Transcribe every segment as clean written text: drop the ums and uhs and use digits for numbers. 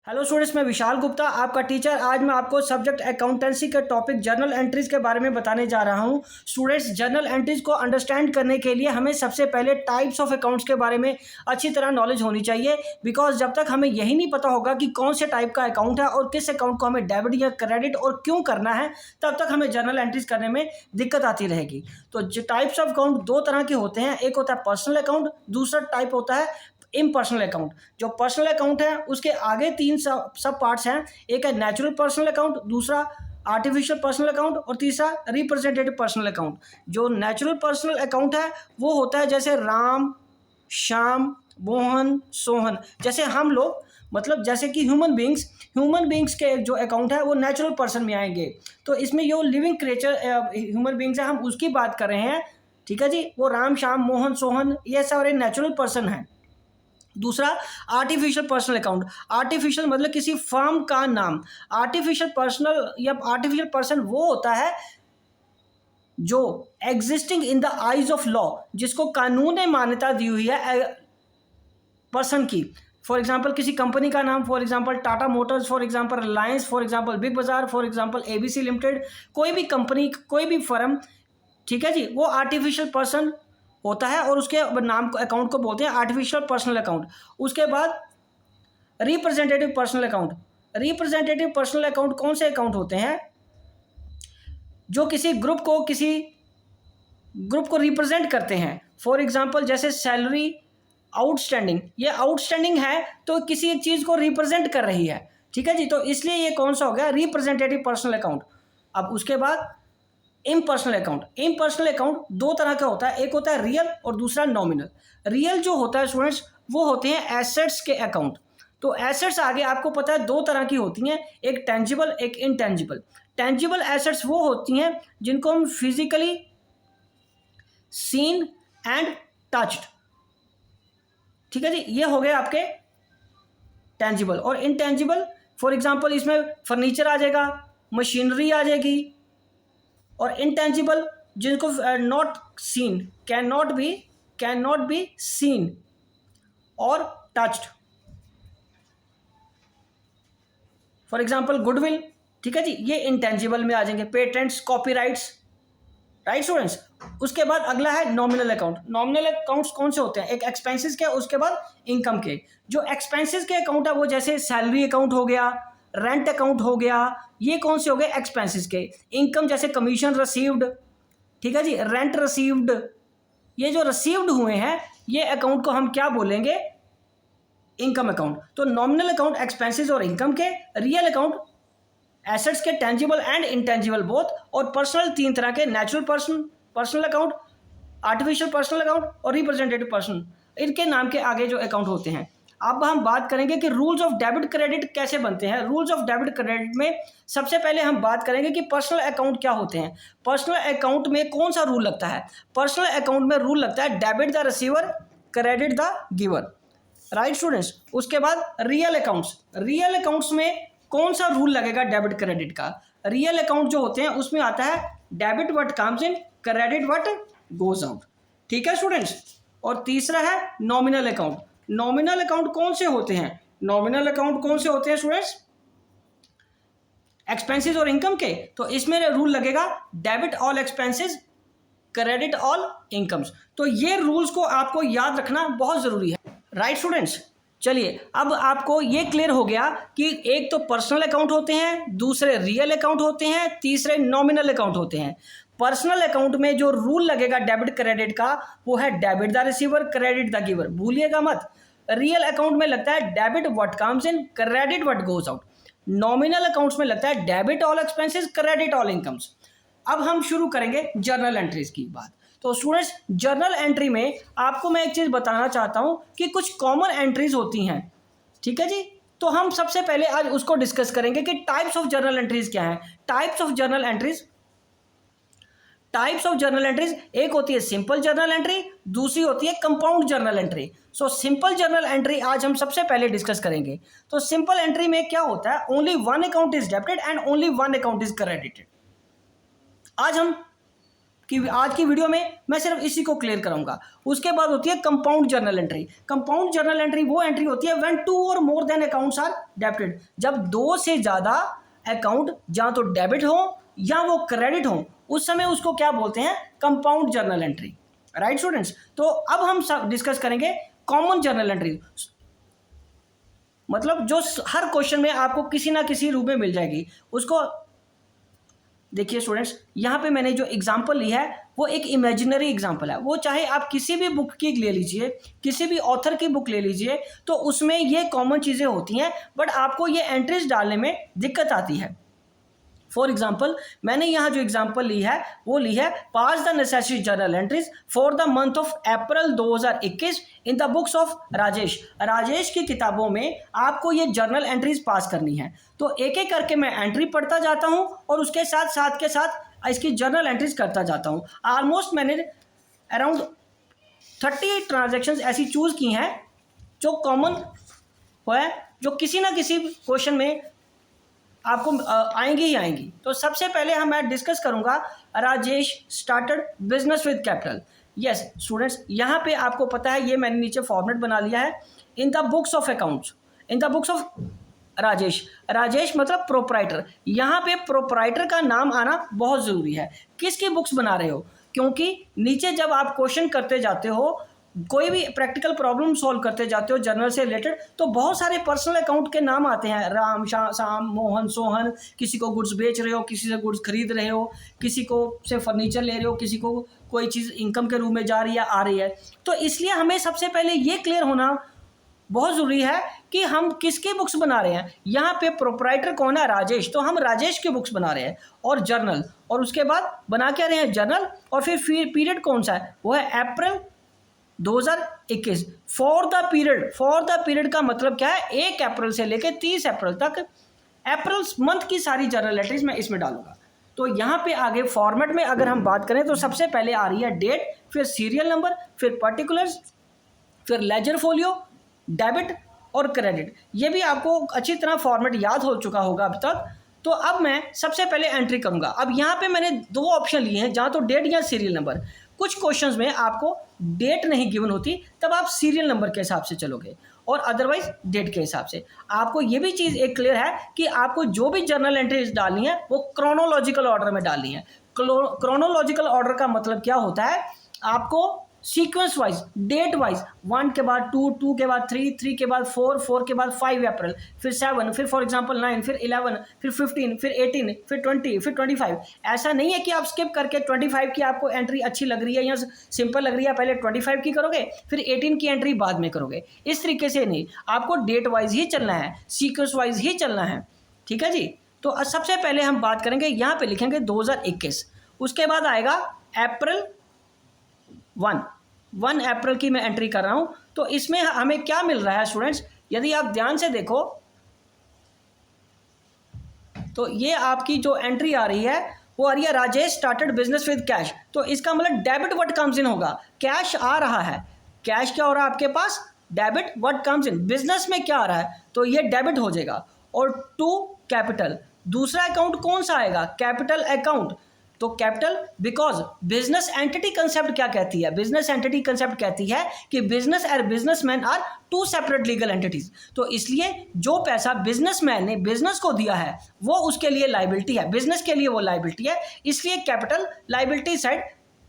Hello students, मैं विशाल गुप्ता आपका teacher. आज मैं आपको सब्जेक्ट अकाउंटेंसी के टॉपिक जर्नल एंट्रीज के बारे में बताने जा रहा हूं। स्टूडेंट्स, जर्नल एंट्रीज को अंडरस्टैंड करने के लिए हमें सबसे पहले टाइप्स ऑफ अकाउंट्स के बारे में अच्छी तरह नॉलेज होनी चाहिए। बिकॉज जब तक हमें यही नहीं पता होगा कि कौन से टाइप का अकाउंट है और किस अकाउंट को हमें डेबिट या क्रेडिट और क्यों करना है, तब तक हमें जर्नल एंट्रीज करने में दिक्कत आती रहेगी। तो जो टाइप्स ऑफ अकाउंट दो तरह के होते हैं, एक होता है पर्सनल अकाउंट, दूसरा टाइप होता है इम्पर्सनल अकाउंट। जो पर्सनल अकाउंट है उसके आगे तीन सब पार्ट्स हैं। एक है नेचुरल पर्सनल अकाउंट, दूसरा आर्टिफिशियल पर्सनल अकाउंट और तीसरा रिप्रेजेंटेटिव पर्सनल अकाउंट। जो नेचुरल पर्सनल अकाउंट है वो होता है जैसे राम, श्याम, मोहन, सोहन, जैसे हम लोग, मतलब जैसे कि ह्यूमन बींग्स के जो अकाउंट है वो नेचुरल पर्सन में आएंगे। तो इसमें जो लिविंग क्रिएचर ह्यूमन बींग्स है, हम उसकी बात कर रहे हैं। ठीक है जी, वो राम, श्याम, मोहन, सोहन ये सारे नेचुरल पर्सन हैं। दूसरा आर्टिफिशियल पर्सनल अकाउंट। आर्टिफिशियल मतलब किसी फर्म का नाम। आर्टिफिशियल पर्सनल या आर्टिफिशियल पर्सन वो होता है जो existing in the eyes of law, जिसको कानून ने मान्यता दी हुई है पर्सन की। फॉर एग्जाम्पल किसी कंपनी का नाम, for example Tata Motors, for example Reliance, for example big बाजार, फॉर एग्जाम्पल एबीसी लिमिटेड। कोई भी कंपनी, कोई भी फर्म, ठीक है जी, वो आर्टिफिशियल पर्सन होता है और उसके नाम को, अकाउंट को बोलते हैं आर्टिफिशियल पर्सनल अकाउंट। उसके बाद representative personal account. Representative personal account कौन से अकाउंट होते हैं? जो किसी ग्रुप को रिप्रेजेंट करते हैं। फॉर एग्जांपल जैसे सैलरी आउटस्टैंडिंग, ये आउटस्टैंडिंग है तो किसी एक चीज़ को रिप्रेजेंट कर रही है। ठीक है जी, तो इसलिए ये कौन सा हो गया? Representative personal account. अब उसके बाद इम्पर्सनल अकाउंट। इम्पर्सनल अकाउंट दो तरह का होता है, एक होता है रियल और दूसरा नॉमिनल। रियल जो होता है स्टूडेंट्स, वो होते हैं एसेट्स के अकाउंट। तो एसेट्स आगे आपको पता है दो तरह की होती हैं, एक टेंजिबल, एक इनटेंजिबल। टेंजिबल एसेट्स वो होती हैं जिनको हम फिजिकली सीन एंड टच्ड, ठीक है जी, ये हो गए आपके टेंजिबल। और इनटेंजिबल, फॉर एग्जांपल इसमें फर्नीचर आ जाएगा, मशीनरी आ जाएगी। और इंटेंजिबल जिनको not seen, can not be seen और टच्ड। फॉर एग्जाम्पल गुडविल, ठीक है जी, ये इंटेंजिबल में आ जाएंगे। Patents, copyrights, right students. उसके बाद अगला है नॉमिनल अकाउंट। नॉमिनल अकाउंट्स कौन से होते हैं? एक एक्सपेंसेस के, उसके बाद इनकम के। जो एक्सपेंसेस के अकाउंट है वो जैसे सैलरी अकाउंट हो गया, रेंट अकाउंट हो गया, ये कौन से हो गए? एक्सपेंसेस के। इनकम जैसे कमीशन रिसीव्ड, ठीक है जी, रेंट रिसीव्ड, ये जो रिसीव्ड हुए हैं ये अकाउंट को हम क्या बोलेंगे? Income account. तो नॉमिनल अकाउंट एक्सपेंसेस और इनकम के, रियल अकाउंट एसेट्स के, टेंजिबल एंड इंटेंजिबल बोथ, और पर्सनल तीन तरह के, natural personal account, artificial personal account और रिप्रेजेंटेटिव पर्सन, इनके नाम के आगे जो अकाउंट होते हैं। अब हम बात करेंगे कि रूल्स ऑफ डेबिट क्रेडिट कैसे बनते हैं। रूल्स ऑफ डेबिट क्रेडिट में सबसे पहले हम बात करेंगे कि पर्सनल अकाउंट क्या होते हैं। पर्सनल अकाउंट में कौन सा रूल लगता है? पर्सनल अकाउंट में रूल लगता है debit the receiver, credit the giver, right students. उसके बाद रियल अकाउंट्स। रियल अकाउंट्स में कौन सा रूल लगेगा डेबिट क्रेडिट का? रियल अकाउंट जो होते हैं उसमें आता है debit what comes in, credit what goes out. ठीक है स्टूडेंट्स। और तीसरा है नॉमिनल अकाउंट। नॉमिनल अकाउंट कौन से होते हैं? नॉमिनल अकाउंट कौन से होते हैं स्टूडेंट्स? एक्सपेंसेस और इनकम के। तो इसमें रूल लगेगा debit all expenses, credit all incomes. तो ये रूल्स को आपको याद रखना बहुत जरूरी है, राइट स्टूडेंट्स। चलिए, अब आपको ये क्लियर हो गया कि एक तो पर्सनल अकाउंट होते हैं, दूसरे रियल अकाउंट होते हैं, तीसरे नॉमिनल अकाउंट होते हैं। पर्सनल अकाउंट में जो रूल लगेगा डेबिट क्रेडिट का वो है debit the receiver, credit the giver, भूलिएगा मत। रियल अकाउंट में लगता है debit what comes in, credit what goes out. Nominal accounts में लगता है debit all expenses, credit all incomes. अब हम शुरू करेंगे जर्नल एंट्रीज की बात। तो स्टूडेंट्स, जर्नल एंट्री में आपको मैं एक चीज़ बताना चाहता हूं कि कुछ कॉमन एंट्रीज होती हैं, ठीक है जी। तो हम सबसे पहले आज उसको डिस्कस करेंगे कि टाइप्स ऑफ जर्नल एंट्रीज क्या हैं। टाइप्स ऑफ जर्नल एंट्रीज, एक होती है सिंपल जर्नल एंट्री, दूसरी होती है compound journal entry. So simple journal entry आज हम सबसे पहले डिस्कस करेंगे। तो सिंपल एंट्री में क्या होता है? Only one account is debited and only one account is credited. आज हम कि आज की वीडियो में मैं सिर्फ इसी को क्लियर कराऊंगा। उसके बाद होती है compound journal entry. Compound journal entry वो एंट्री होती है व्हेन 2 और more than accounts are debited, जब 2 से ज़्यादा अकाउंट या तो डेबिट हो या वो क्रेडिट हो, उस समय उसको क्या बोलते हैं, compound journal entry. Right students, तो अब हम डिस्कस करेंगे कॉमन जर्नल एंट्री, मतलब जो हर क्वेश्चन में आपको किसी ना किसी रूप में मिल जाएगी उसको। देखिए स्टूडेंट्स, यहाँ पे मैंने जो एग्जांपल ली है वो एक इमेजिनरी एग्जांपल है, वो चाहे आप किसी भी बुक की ले लीजिए, किसी भी ऑथर की बुक ले लीजिए, तो उसमें ये कॉमन चीज़ें होती हैं, बट आपको ये एंट्रीज डालने में दिक्कत आती है। फॉर एग्जाम्पल, मैंने यहाँ जो एग्जाम्पल ली है वो ली है pass the necessary journal entries for the month of April 2021 in the books of Rajesh. Rajesh की किताबों में आपको ये जर्नल एंट्रीज पास करनी है। तो एक एक करके मैं एंट्री पढ़ता जाता हूँ और उसके साथ इसकी जर्नल एंट्रीज करता जाता हूँ। ऑलमोस्ट मैंने अराउंड 30 ट्रांजेक्शन्स ऐसी चूज़ की हैं जो कॉमन है, जो किसी ना किसी क्वेश्चन में आपको आएंगी ही आएंगी। तो सबसे पहले मैं डिस्कस करूंगा Rajesh started business with capital. Yes students, यहाँ पे आपको पता है, ये मैंने नीचे फॉर्मेट बना लिया है, इन the books of accounts, in the books of Rajesh. Rajesh मतलब प्रोपराइटर। यहाँ पे प्रोपराइटर का नाम आना बहुत ज़रूरी है। किसकी बुक्स बना रहे हो, क्योंकि नीचे जब आप क्वेश्चन करते जाते हो, कोई भी प्रैक्टिकल प्रॉब्लम सॉल्व करते जाते हो जर्नल से रिलेटेड, तो बहुत सारे पर्सनल अकाउंट के नाम आते हैं, राम, श्याम, मोहन, सोहन। किसी को गुड्स बेच रहे हो, किसी से गुड्स खरीद रहे हो, किसी को से फर्नीचर ले रहे हो, किसी को कोई चीज़ इनकम के रूप में जा रही है, आ रही है। तो इसलिए हमें सबसे पहले ये क्लियर होना बहुत ज़रूरी है कि हम किसकी बुक्स बना रहे हैं। यहाँ पे प्रोपराइटर कौन है, राजेश, तो हम राजेश की बुक्स बना रहे हैं और जर्नल, और उसके बाद बना क्या रहे हैं, जर्नल। और फिर पीरियड कौन सा है, वो है अप्रैल 2021। फॉर द पीरियड का मतलब क्या है, 1 अप्रैल से लेकर 30 अप्रैल तक, अप्रैल मंथ की सारी जर्नल एंट्रीज मैं इसमें डालूंगा। तो यहाँ पे आगे फॉर्मेट में अगर हम बात करें तो सबसे पहले आ रही है डेट, फिर सीरियल नंबर, फिर पर्टिकुलर्स, फिर लेजर फोलियो, डेबिट और क्रेडिट। ये भी आपको अच्छी तरह फॉर्मेट याद हो चुका होगा अब तक। तो अब मैं सबसे पहले एंट्री करूंगा। अब यहाँ पे मैंने 2 ऑप्शन लिए हैं, जहाँ तो डेट या सीरियल नंबर। कुछ क्वेश्चंस में आपको डेट नहीं गिवन होती, तब आप सीरियल नंबर के हिसाब से चलोगे, और अदरवाइज डेट के हिसाब से। आपको ये भी चीज़ एक क्लियर है कि आपको जो भी जर्नल एंट्रीज डालनी है वो क्रोनोलॉजिकल ऑर्डर में डालनी है। क्रोनोलॉजिकल ऑर्डर का मतलब क्या होता है, आपको सीक्वेंस वाइज, डेट वाइज, 1 के बाद 2, 2 के बाद 3, 3 के बाद 4, 4 के बाद 5 अप्रैल, फिर 7, फिर फॉर एग्जांपल 9, फिर 11, फिर 15, फिर 18, फिर 20, फिर 25। ऐसा नहीं है कि आप स्किप करके 25 की आपको एंट्री अच्छी लग रही है या सिंपल लग रही है, पहले 25 की करोगे फिर 18 की एंट्री बाद में करोगे। इस तरीके से नहीं, आपको डेट वाइज ही चलना है, सीक्वेंस वाइज ही चलना है। ठीक है जी। तो सबसे पहले हम बात करेंगे, यहाँ पे लिखेंगे 2021, उसके बाद आएगा अप्रैल 1 अप्रैल की मैं एंट्री कर रहा हूं। तो इसमें हमें क्या मिल रहा है स्टूडेंट्स, यदि आप ध्यान से देखो तो ये आपकी जो एंट्री आ रही है वो आ रही है Rajesh started business with cash. तो इसका मतलब डेबिट व्हाट कम्स इन होगा, कैश आ रहा है, कैश क्या हो रहा है आपके पास, debit what comes in. Business में क्या आ रहा है तो ये डेबिट हो जाएगा। और टू कैपिटल, दूसरा अकाउंट कौन सा आएगा, कैपिटल अकाउंट। तो capital, because business entity concept क्या कहती है, बिजनेस एंटिटी कंसेप्ट कहती है कि बिजनेस और businessman are 2 separate legal entities. तो इसलिए जो पैसा बिजनेसमैन ने बिजनेस को दिया है वो उसके लिए लाइबिलिटी है, बिजनेस के लिए वो लाइबिलिटी है, इसलिए कैपिटल लाइबिलिटी साइड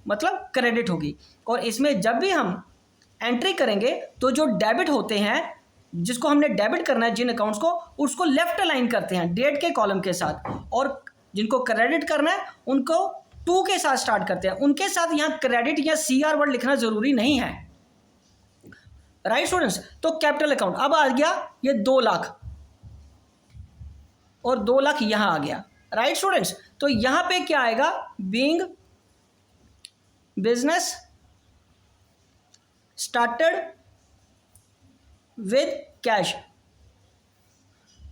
मतलब क्रेडिट होगी। और इसमें जब भी हम एंट्री करेंगे तो जो डेबिट होते हैं, जिसको हमने डेबिट करना है जिन अकाउंट्स को, उसको लेफ्ट अलाइन करते हैं डेट के कॉलम के साथ, और जिनको क्रेडिट करना है उनको 2 के साथ स्टार्ट करते हैं। उनके साथ यहाँ क्रेडिट या CR वर्ड लिखना जरूरी नहीं है। राइट स्टूडेंट्स, तो कैपिटल अकाउंट अब आ गया ये 2 लाख, और 2 लाख यहां आ गया। राइट स्टूडेंट्स, तो यहां पे क्या आएगा, being business started with cash.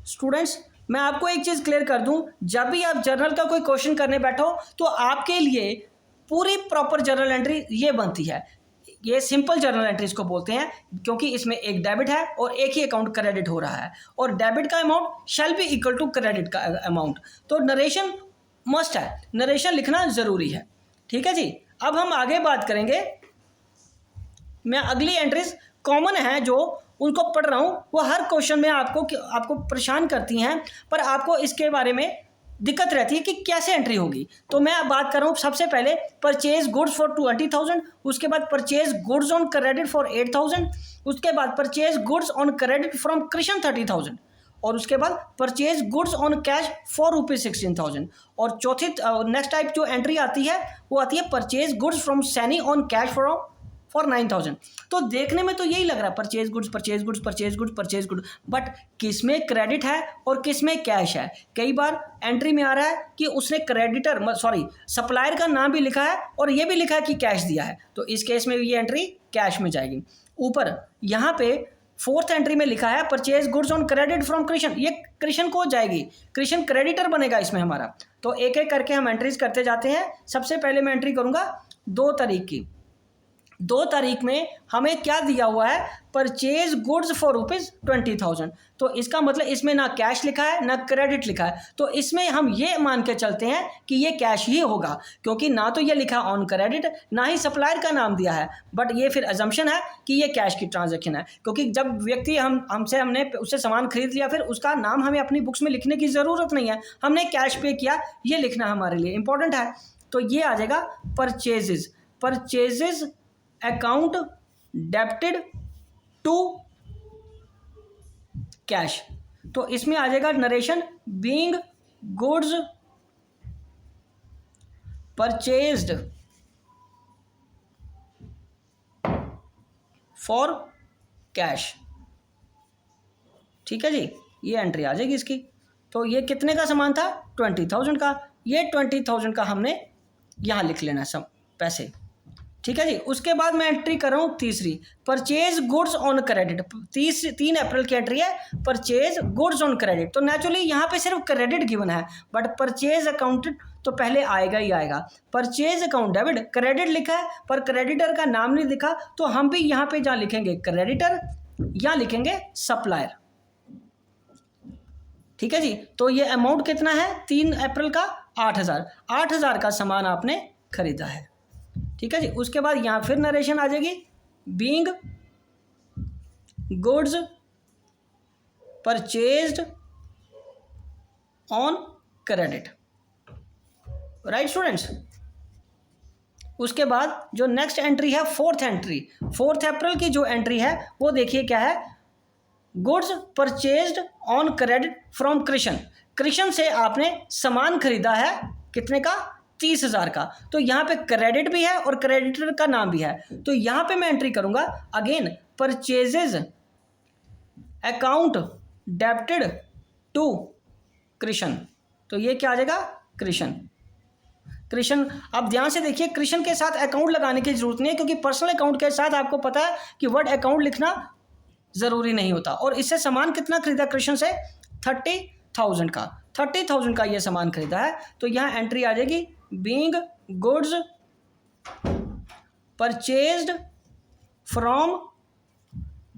Students, मैं आपको एक चीज़ क्लियर कर दूं, जब भी आप जर्नल का कोई क्वेश्चन करने बैठो तो आपके लिए पूरी प्रॉपर जर्नल एंट्री ये बनती है। ये सिंपल जर्नल एंट्रीज को बोलते हैं, क्योंकि इसमें एक डेबिट है और एक ही अकाउंट क्रेडिट हो रहा है, और डेबिट का amount shall be equal to credit का अमाउंट। तो नरेशन मस्ट है, नरेशन लिखना ज़रूरी है। ठीक है जी। अब हम आगे बात करेंगे, मैं अगली एंट्रीज कॉमन है जो उनको पढ़ रहा हूँ, वो हर क्वेश्चन में आपको परेशान करती हैं, पर आपको इसके बारे में दिक्कत रहती है कि कैसे एंट्री होगी। तो मैं अब बात कर रहा हूँ सबसे पहले परचेज गुड्स फॉर 20,000, उसके बाद purchase goods on credit for 8,000, उसके बाद purchase goods on credit from Krishna 30,000, और उसके बाद purchase goods on cash for ₹16,000। और चौथी नेक्स्ट टाइप जो एंट्री आती है वो आती है purchase goods from Saini on cash for 9,000। तो देखने में तो यही लग रहा है purchase goods purchase goods purchase goods purchase goods, but किस में क्रेडिट है और किस में कैश है। कई बार एंट्री में आ रहा है कि उसने सप्लायर का नाम भी लिखा है और ये भी लिखा है कि कैश दिया है, तो इस केस में ये एंट्री कैश में जाएगी। ऊपर यहाँ पे फोर्थ एंट्री में लिखा है purchase goods on credit from Krishna, ये कृष्ण को जाएगी, कृष्ण क्रेडिटर बनेगा इसमें हमारा। तो एक एक करके हम एंट्रीज करते जाते हैं। सबसे पहले मैं एंट्री करूंगा 2 तारीख की। 2 तारीख में हमें क्या दिया हुआ है, परचेज गुड्स फॉर ₹20,000। तो इसका मतलब इसमें ना कैश लिखा है ना क्रेडिट लिखा है, तो इसमें हम ये मान के चलते हैं कि ये कैश ही होगा, क्योंकि ना तो ये लिखा ऑन क्रेडिट ना ही सप्लायर का नाम दिया है। बट ये फिर अजम्पशन है कि ये कैश की ट्रांजैक्शन है, क्योंकि जब व्यक्ति हमने उससे सामान खरीद लिया, फिर उसका नाम हमें अपनी बुक्स में लिखने की ज़रूरत नहीं है, हमने कैश पे किया, ये लिखना हमारे लिए इंपॉर्टेंट है। तो ये आ जाएगा purchases account debited to cash. तो इसमें आ जाएगा narration being goods purchased for cash. ठीक है जी, ये एंट्री आ जाएगी इसकी। तो ये कितने का सामान था, 20,000 का, ये 20,000 का हमने यहां लिख लेना सब पैसे। ठीक है जी। उसके बाद मैं एंट्री कर रहा हूँ तीसरी, परचेज गुड्स ऑन क्रेडिट। 3 अप्रैल की एंट्री है, परचेज गुड्स ऑन क्रेडिट। तो नेचुरली यहाँ पे सिर्फ क्रेडिट गिवन है, बट परचेज अकाउंट तो पहले आएगा ही आएगा। परचेज अकाउंट डेबिट, क्रेडिट लिखा है पर क्रेडिटर का नाम नहीं लिखा, तो हम भी यहाँ पे जहाँ लिखेंगे क्रेडिटर, यहाँ लिखेंगे सप्लायर। ठीक है जी। तो ये अमाउंट कितना है 3 अप्रैल का, 8,000 का सामान आपने खरीदा है। ठीक है जी। उसके बाद यहाँ फिर नरेशन आ जाएगी, being goods purchased on credit. Right students. उसके बाद जो नेक्स्ट एंट्री है, फोर्थ अप्रैल की जो एंट्री है वो देखिए क्या है, goods purchased on credit from Krishna से आपने सामान खरीदा है, कितने का, 30,000 का। तो यहाँ पे क्रेडिट भी है और क्रेडिटर का नाम भी है, तो यहाँ पे मैं एंट्री करूंगा again purchases account debited to Krishna. तो ये क्या आ जाएगा, कृष्ण। अब ध्यान से देखिए, कृष्ण के साथ अकाउंट लगाने की जरूरत नहीं है, क्योंकि पर्सनल अकाउंट के साथ आपको पता है कि वर्ड अकाउंट लिखना जरूरी नहीं होता। और इससे सामान कितना खरीदा कृष्ण से, 30,000 का, 30,000 का ये सामान खरीदा है। तो यहाँ एंट्री आ जाएगी being goods purchased from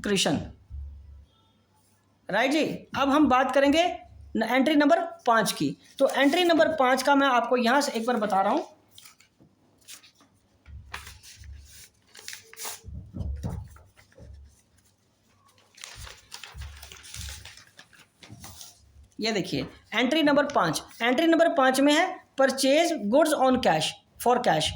Krishna. Right जी। अब हम बात करेंगे एंट्री नंबर 5 की। तो एंट्री नंबर 5 का मैं आपको यहां से एक बार बता रहा हूं। ये देखिए एंट्री नंबर 5 में है purchase goods on cash for cash.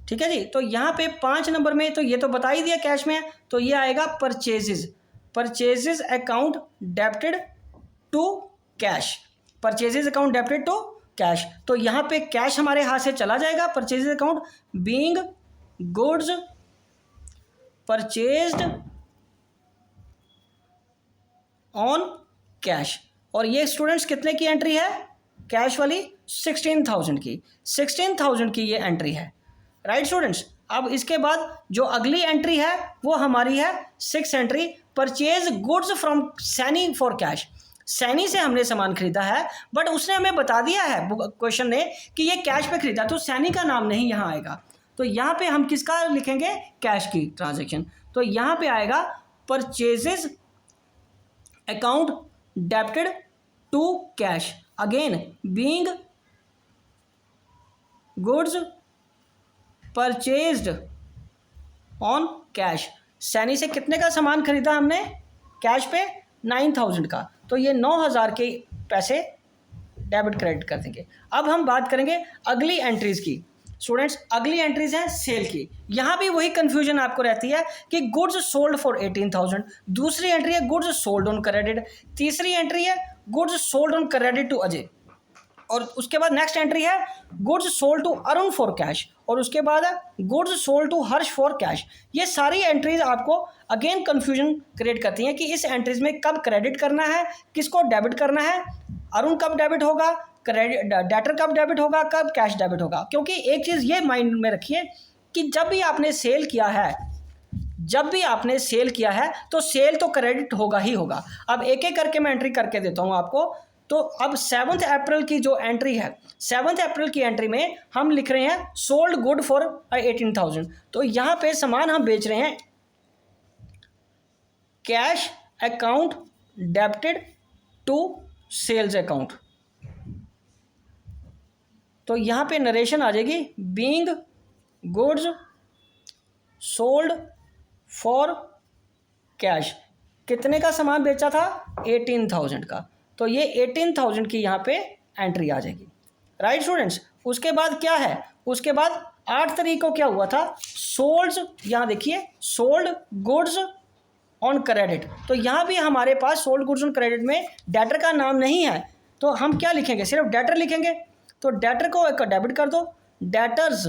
ठीक है जी। तो यहाँ पे 5 नंबर में तो ये तो बता ही दिया कैश में है, तो ये आएगा purchases account debited to cash, purchases account debited to cash. तो यहाँ पे कैश हमारे हाथ से चला जाएगा, purchases account being goods purchased on cash. और ये स्टूडेंट्स कितने की एंट्री है, कैश वाली 16,000 की, 16,000 की ये एंट्री है। Right students. अब इसके बाद जो अगली एंट्री है वो हमारी है 6 entry, purchase goods from Saini for cash. Saini से हमने सामान खरीदा है, बट उसने हमें बता दिया है क्वेश्चन ने कि ये कैश पे खरीदा, तो सैनी का नाम नहीं यहाँ आएगा। तो यहाँ पे हम किसका लिखेंगे, कैश की ट्रांजैक्शन। तो यहाँ पे आएगा purchases account debited to cash, again being goods purchased on cash. Saini से कितने का सामान खरीदा हमने कैश पे? 9000 का। तो ये 9000 के पैसे डेबिट क्रेडिट कर देंगे। अब हम बात करेंगे अगली एंट्रीज की। स्टूडेंट्स, अगली एंट्रीज है सेल की। यहाँ भी वही कंफ्यूजन आपको रहती है कि गुड्स सोल्ड फॉर 18,000। दूसरी एंट्री है गुड्स सोल्ड ऑन क्रेडिट। तीसरी एंट्री है goods sold on credit to Ajay. और उसके बाद नेक्स्ट एंट्री है goods sold to Arun for cash. और उसके बाद है goods sold to Harsh for cash. ये सारी एंट्रीज आपको अगेन कंफ्यूजन क्रिएट करती हैं कि इस एंट्रीज में कब क्रेडिट करना है, किसको डेबिट करना है, अरुण कब डेबिट होगा, क्रेडिट डेटर कब डेबिट होगा, कब कैश डेबिट होगा। क्योंकि एक चीज़ ये माइंड में रखिए कि जब भी आपने सेल किया है तो सेल तो क्रेडिट होगा ही होगा। अब एक एक करके मैं एंट्री करके देता हूँ आपको। तो अब 7 अप्रैल की जो एंट्री है, 7 अप्रैल की एंट्री में हम लिख रहे हैं सोल्ड गुड फॉर 18,000। तो यहाँ पे सामान हम बेच रहे हैं cash account debited to sales account. तो यहाँ पे नरेशन आ जाएगी being goods sold for cash. कितने का सामान बेचा था? 18,000 का। तो ये 18,000 की यहाँ पे एंट्री आ जाएगी। राइट स्टूडेंट्स, उसके बाद क्या है? उसके बाद 8 तारीख को क्या हुआ था? सोल्ड, यहाँ देखिए सोल्ड गुड्स ऑन क्रेडिट। तो यहाँ भी हमारे पास सोल्ड गुड्स ऑन क्रेडिट में डेटर का नाम नहीं है। तो हम क्या लिखेंगे? सिर्फ डेटर लिखेंगे। तो डेटर को एक डेबिट कर दो, डेटर्स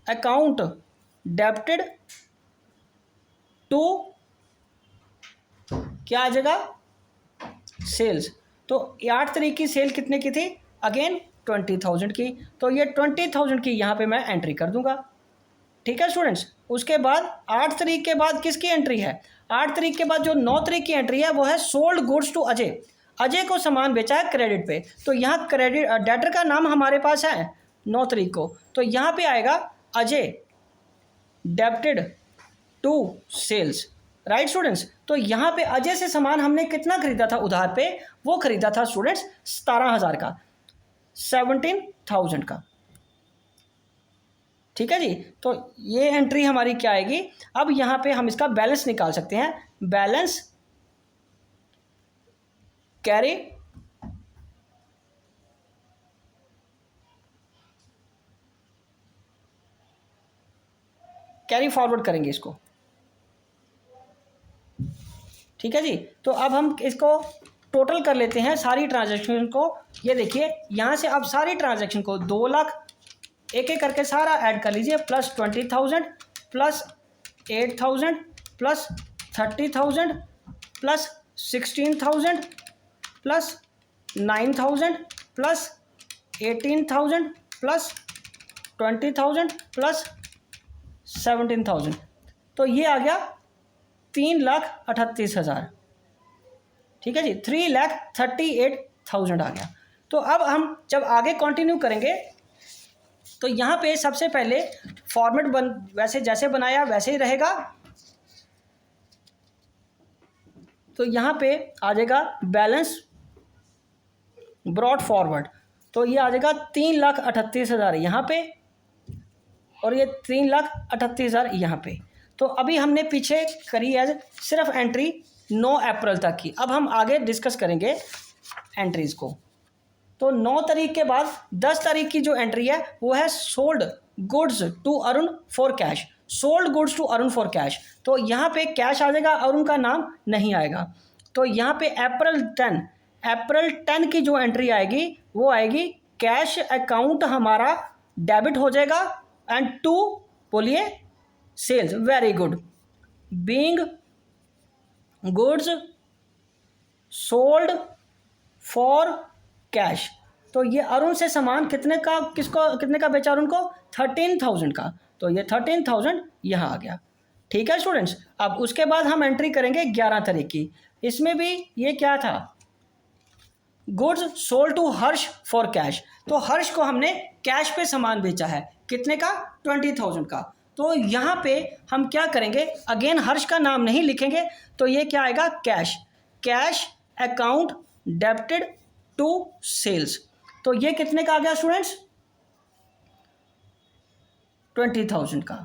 अकाउंट डेबिटेड टू क्या आ जाएगा? सेल्स। तो 8 तारीख की सेल कितने की थी? अगेन 20,000 की। तो ये 20,000 की यहाँ पे मैं एंट्री कर दूंगा। ठीक है स्टूडेंट्स। उसके बाद 8 तारीख के बाद किसकी एंट्री है? 8 तारीख के बाद जो 9 तारीख की एंट्री है वो है sold goods to Ajay. Ajay को सामान बेचा है क्रेडिट पे। तो यहाँ क्रेडिट डेटर का नाम हमारे पास है 9 तारीख को। तो यहाँ पे आएगा Ajay debited to sales. Right students. तो यहाँ पे अजय से सामान हमने कितना खरीदा था उधार पे? वो खरीदा था स्टूडेंट्स 17,000 का, 17,000 का। ठीक है जी। तो ये एंट्री हमारी क्या आएगी? अब यहाँ पे हम इसका बैलेंस निकाल सकते हैं। बैलेंस कैरी फॉरवर्ड करेंगे इसको। ठीक है जी। तो अब हम इसको टोटल कर लेते हैं सारी ट्रांजैक्शन को। ये देखिए यहाँ से अब सारी ट्रांजैक्शन को 2 लाख एक एक करके सारा ऐड कर लीजिए। Plus 20,000 plus 8,000 plus 30,000 plus 16,000 plus 9,000 plus 18,000 plus 20,000 plus 17,000। तो ये आ गया 3,38,000। ठीक है जी, 3,38,000 आ गया। तो अब हम जब आगे कंटिन्यू करेंगे तो यहाँ पे सबसे पहले फॉर्मेट वैसे जैसे बनाया वैसे ही रहेगा। तो यहाँ पे आ जाएगा बैलेंस ब्रॉड फॉरवर्ड। तो ये आ जाएगा 3,38,000 यहाँ पे और ये 3,38,000 यहाँ पे। तो अभी हमने पीछे करी है सिर्फ एंट्री 9 अप्रैल तक की। अब हम आगे डिस्कस करेंगे एंट्रीज़ को। तो 9 तारीख के बाद 10 तारीख की जो एंट्री है वो है sold goods to Arun for cash. Sold goods to Arun for cash. तो यहाँ पे कैश आ जाएगा, अरुण का नाम नहीं आएगा। तो यहाँ पे अप्रैल 10 की जो एंट्री आएगी वो आएगी कैश अकाउंट हमारा डेबिट हो जाएगा एंड टू बोलिए sales. Very good. Being goods sold for cash. तो ये अरुण से सामान कितने का बेचा अरुण को? 13,000 का। तो ये 13,000 यहाँ आ गया। ठीक है स्टूडेंट्स। अब उसके बाद हम एंट्री करेंगे 11 तारीख की। इसमें भी ये क्या था? Goods sold to Harsh for cash. तो हर्ष को हमने कैश पे सामान बेचा है। कितने का? 20,000 का। तो यहाँ पे हम क्या करेंगे? अगेन हर्ष का नाम नहीं लिखेंगे। तो ये क्या आएगा? Cash account debited to sales. तो ये कितने का आ गया स्टूडेंट्स? 20,000 का।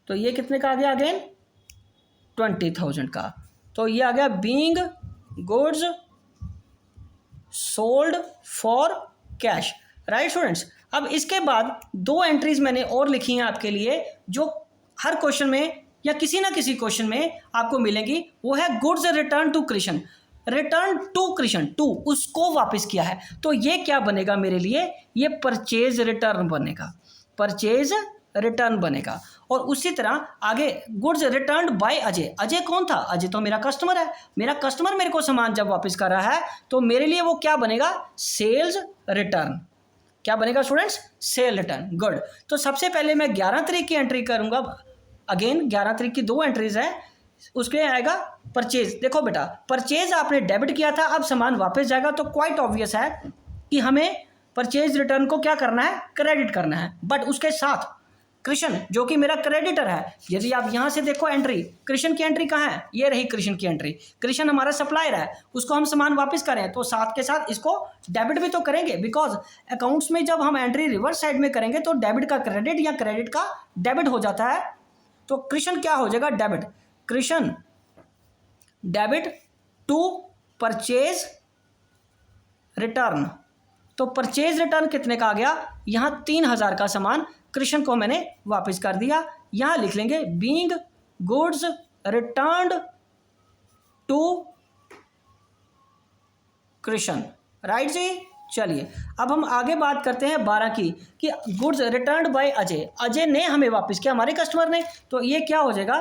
तो ये कितने का आ गया अगेन? 20,000 का। तो ये आ गया being goods sold for cash, right students. अब इसके बाद दो एंट्रीज मैंने और लिखी हैं आपके लिए, जो हर क्वेश्चन में या किसी ना किसी क्वेश्चन में आपको मिलेंगी। वो है goods return to Krishna, return to Krishna, to उसको वापस किया है। तो ये क्या बनेगा मेरे लिए? ये परचेज रिटर्न बनेगा, परचेज रिटर्न बनेगा। और उसी तरह आगे goods return by Ajay, Ajay कौन था? अजय तो मेरा कस्टमर है। मेरा कस्टमर मेरे को सामान जब वापस कर रहा है तो मेरे लिए वो क्या बनेगा? Sales return. क्या बनेगा स्टूडेंट्स? Cell return. गुड। तो सबसे पहले मैं 11 तारीख की एंट्री करूंगा। अगेन 11 तारीख की दो एंट्रीज हैं, उसके आएगा परचेज। देखो बेटा, परचेज आपने डेबिट किया था, अब सामान वापस जाएगा, तो क्वाइट ऑब्वियस है कि हमें परचेज रिटर्न को क्या करना है? क्रेडिट करना है। बट उसके साथ कृष्ण जो कि मेरा क्रेडिटर है, यदि आप यहां से देखो एंट्री, कृष्ण की एंट्री कहाँ है? ये रही कृष्ण की एंट्री। कृष्ण हमारा सप्लायर है, उसको हम सामान वापस करें तो साथ के साथ इसको डेबिट भी तो करेंगे, बिकॉज अकाउंट्स में जब हम एंट्री रिवर्स साइड में करेंगे तो डेबिट का क्रेडिट या क्रेडिट का डेबिट हो जाता है। तो कृष्ण क्या हो जाएगा? Debit. Krishna debit to purchase return. तो परचेज रिटर्न कितने का आ गया? यहां 3,000 का सामान कृष्ण को मैंने वापस कर दिया। यहां लिख लेंगे being goods returned to Krishna, right जी। चलिए अब हम आगे बात करते हैं 12 की, कि goods returned by Ajay, Ajay ने हमें वापस किया, हमारे कस्टमर ने। तो ये क्या हो जाएगा?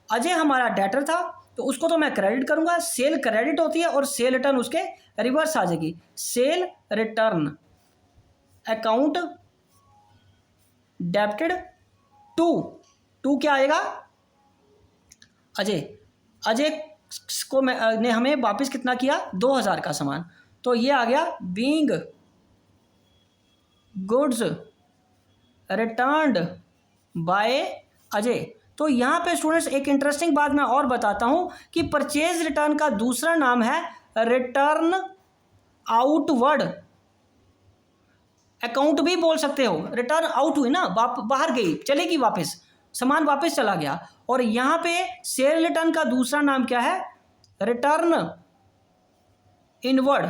अजय हमारा डेटर था तो उसको तो मैं क्रेडिट करूंगा, सेल क्रेडिट होती है और सेल रिटर्न उसके रिवर्स आ जाएगी। Sale return account debited to क्या आएगा? अजय। अजय को ने हमें वापस कितना किया? 2,000 का सामान। तो ये आ गया being goods returned by Ajay. तो यहाँ पे स्टूडेंट्स एक इंटरेस्टिंग बात मैं और बताता हूँ कि परचेज रिटर्न का दूसरा नाम है रिटर्न आउटवर्ड अकाउंट भी बोल सकते हो। रिटर्न आउट हुई ना, बाहर गई, चलेगी वापस, सामान वापस चला गया। और यहाँ पे सेल रिटर्न का दूसरा नाम क्या है? रिटर्न इनवर्ड,